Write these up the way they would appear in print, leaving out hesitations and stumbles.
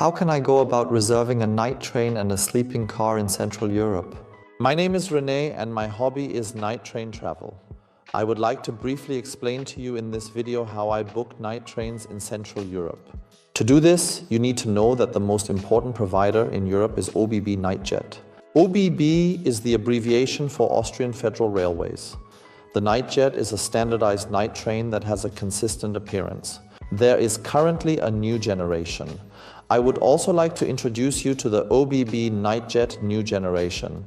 How can I go about reserving a night train and a sleeping car in Central Europe? My name is René and my hobby is night train travel. I would like to briefly explain to you in this video how I book night trains in Central Europe. To do this, you need to know that the most important provider in Europe is ÖBB nightjet. ÖBB is the abbreviation for Austrian Federal Railways. The nightjet is a standardized night train that has a consistent appearance. There is currently a new generation. I would also like to introduce you to the ÖBB nightjet new generation.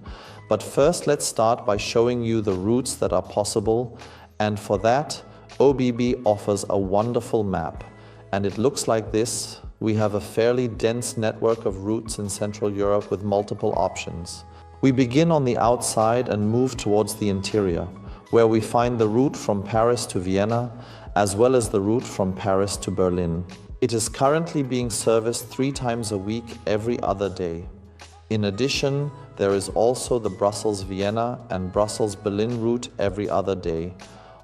But first let's start by showing you the routes that are possible, and for that ÖBB offers a wonderful map. And it looks like this. We have a fairly dense network of routes in Central Europe with multiple options. We begin on the outside and move towards the interior, where we find the route from Paris to Vienna, as well as the route from Paris to Berlin. It is currently being serviced 3 times a week, every other day. In addition, there is also the Brussels-Vienna and Brussels-Berlin route every other day,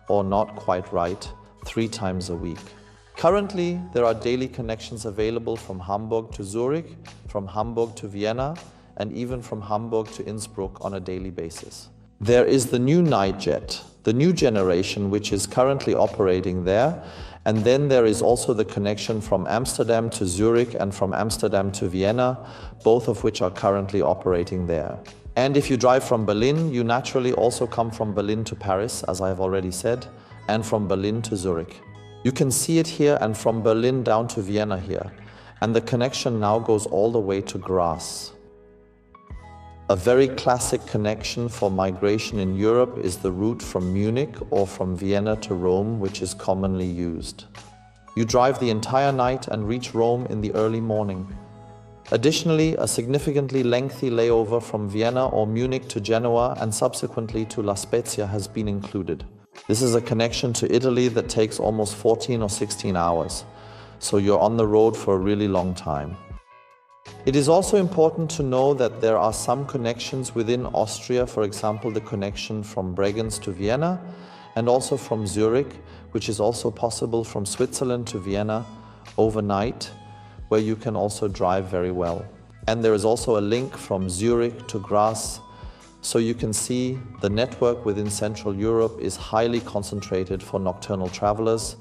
or not quite right, 3 times a week. Currently, there are daily connections available from Hamburg to Zurich, from Hamburg to Vienna, and even from Hamburg to Innsbruck on a daily basis. There is the new nightjet, the new generation, which is currently operating there. And then there is also the connection from Amsterdam to Zurich and from Amsterdam to Vienna, both of which are currently operating there. And if you drive from Berlin, you naturally also come from Berlin to Paris, as I have already said, and from Berlin to Zurich. You can see it here, and from Berlin down to Vienna here. And the connection now goes all the way to Graz. A very classic connection for migration in Europe is the route from Munich or from Vienna to Rome, which is commonly used. You drive the entire night and reach Rome in the early morning. Additionally, a significantly lengthy layover from Vienna or Munich to Genoa and subsequently to La Spezia has been included. This is a connection to Italy that takes almost 14 or 16 hours, so you're on the road for a really long time. It is also important to know that there are some connections within Austria, for example the connection from Bregenz to Vienna and also from Zurich, which is also possible from Switzerland to Vienna overnight, where you can also drive very well. And there is also a link from Zurich to Graz, so you can see the network within Central Europe is highly concentrated for nocturnal travelers,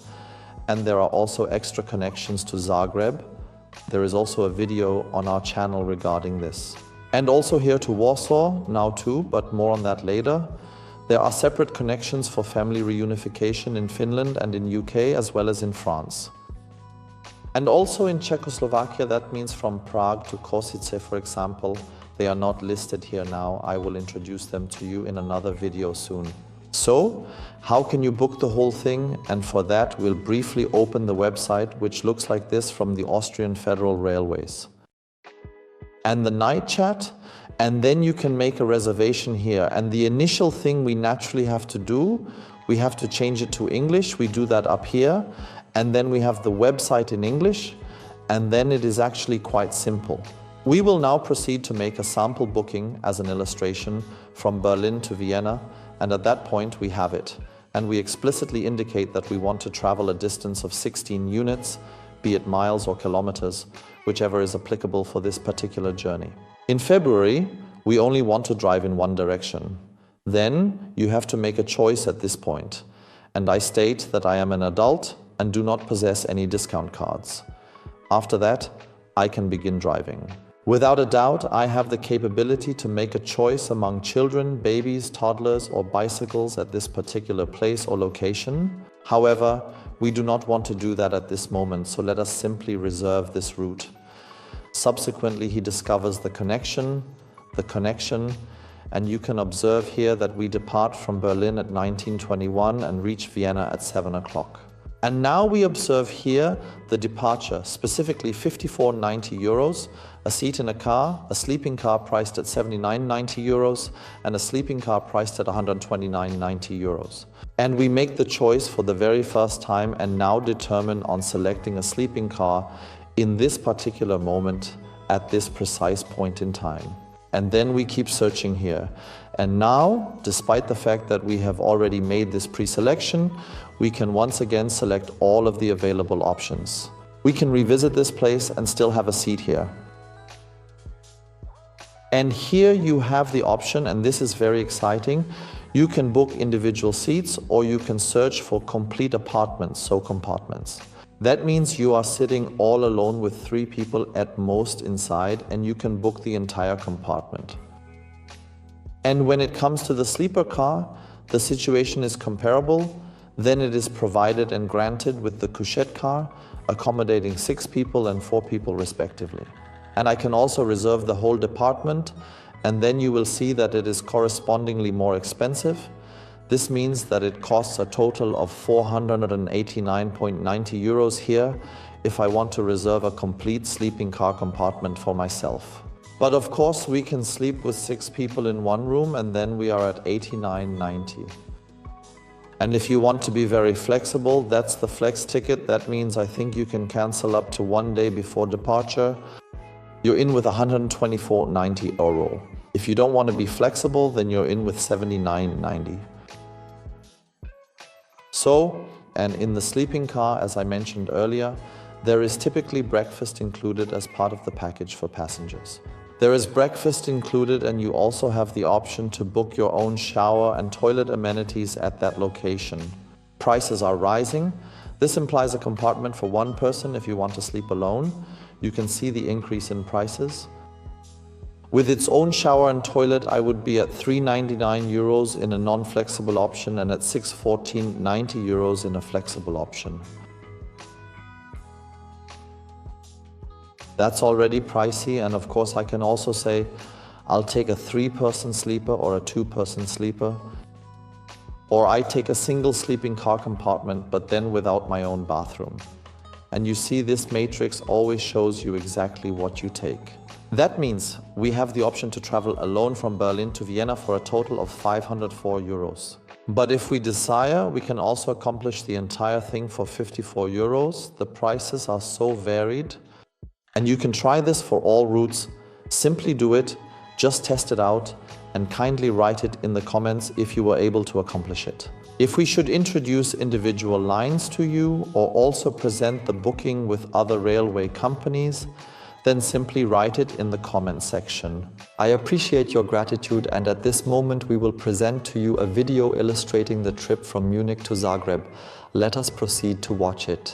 and there are also extra connections to Zagreb. There is also a video on our channel regarding this. And also here to Warsaw, now too, but more on that later. There are separate connections for family reunification in Finland and in UK, as well as in France. And also in Czechoslovakia, that means from Prague to Košice, for example. They are not listed here now. I will introduce them to you in another video soon. So, how can you book the whole thing? And for that, we'll briefly open the website, which looks like this from the Austrian Federal Railways. And the night chat, and then you can make a reservation here. And the initial thing we naturally have to do, we have to change it to English. We do that up here. And then we have the website in English. And then it is actually quite simple. We will now proceed to make a sample booking as an illustration from Berlin to Vienna. And at that point we have it. And we explicitly indicate that we want to travel a distance of 16 units, be it miles or kilometers, whichever is applicable for this particular journey. In February, we only want to drive in one direction. Then you have to make a choice at this point. And I state that I am an adult and do not possess any discount cards. After that, I can begin driving. Without a doubt, I have the capability to make a choice among children, babies, toddlers, or bicycles at this particular place or location. However, we do not want to do that at this moment, so let us simply reserve this route. Subsequently, he discovers the connection, and you can observe here that we depart from Berlin at 19:21 and reach Vienna at 7 o'clock. And now we observe here the departure, specifically 54.90 euros, a seat in a car, a sleeping car priced at 79.90 euros, and a sleeping car priced at 129.90 euros. And we make the choice for the very first time and now determine on selecting a sleeping car in this particular moment at this precise point in time. And then we keep searching here. And now, despite the fact that we have already made this pre-selection, we can once again select all of the available options. we can revisit this place and still have a seat here. And here you have the option, and this is very exciting, you can book individual seats or you can search for complete apartments, so compartments. That means you are sitting all alone with 3 people at most inside, and you can book the entire compartment. And when it comes to the sleeper car, the situation is comparable. Then it is provided and granted with the couchette car, accommodating 6 people and 4 people respectively. And I can also reserve the whole department, and then you will see that it is correspondingly more expensive. This means that it costs a total of 489.90 euros here if I want to reserve a complete sleeping car compartment for myself. But of course we can sleep with 6 people in one room, and then we are at 89.90. And if you want to be very flexible, that's the flex ticket. That means I think you can cancel up to 1 day before departure. You're in with 124.90 euro. If you don't want to be flexible, then you're in with 79.90. So, and in the sleeping car, as I mentioned earlier, there is typically breakfast included as part of the package for passengers. There is breakfast included, and you also have the option to book your own shower and toilet amenities at that location. Prices are rising. This implies a compartment for 1 person if you want to sleep alone. You can see the increase in prices. With its own shower and toilet, I would be at 399 euros in a non-flexible option and at 614.90 euros in a flexible option. That's already pricey, and of course I can also say I'll take a 3-person sleeper or a 2-person sleeper, or I take a single sleeping car compartment but then without my own bathroom. And you see, this matrix always shows you exactly what you take. That means we have the option to travel alone from Berlin to Vienna for a total of 504 euros. But if we desire, we can also accomplish the entire thing for 54 euros. The prices are so varied. And you can try this for all routes. Simply do it, just test it out, and kindly write it in the comments if you were able to accomplish it. If we should introduce individual lines to you or also present the booking with other railway companies, then simply write it in the comment section. I appreciate your gratitude, and at this moment we will present to you a video illustrating the trip from Munich to Zagreb. Let us proceed to watch it.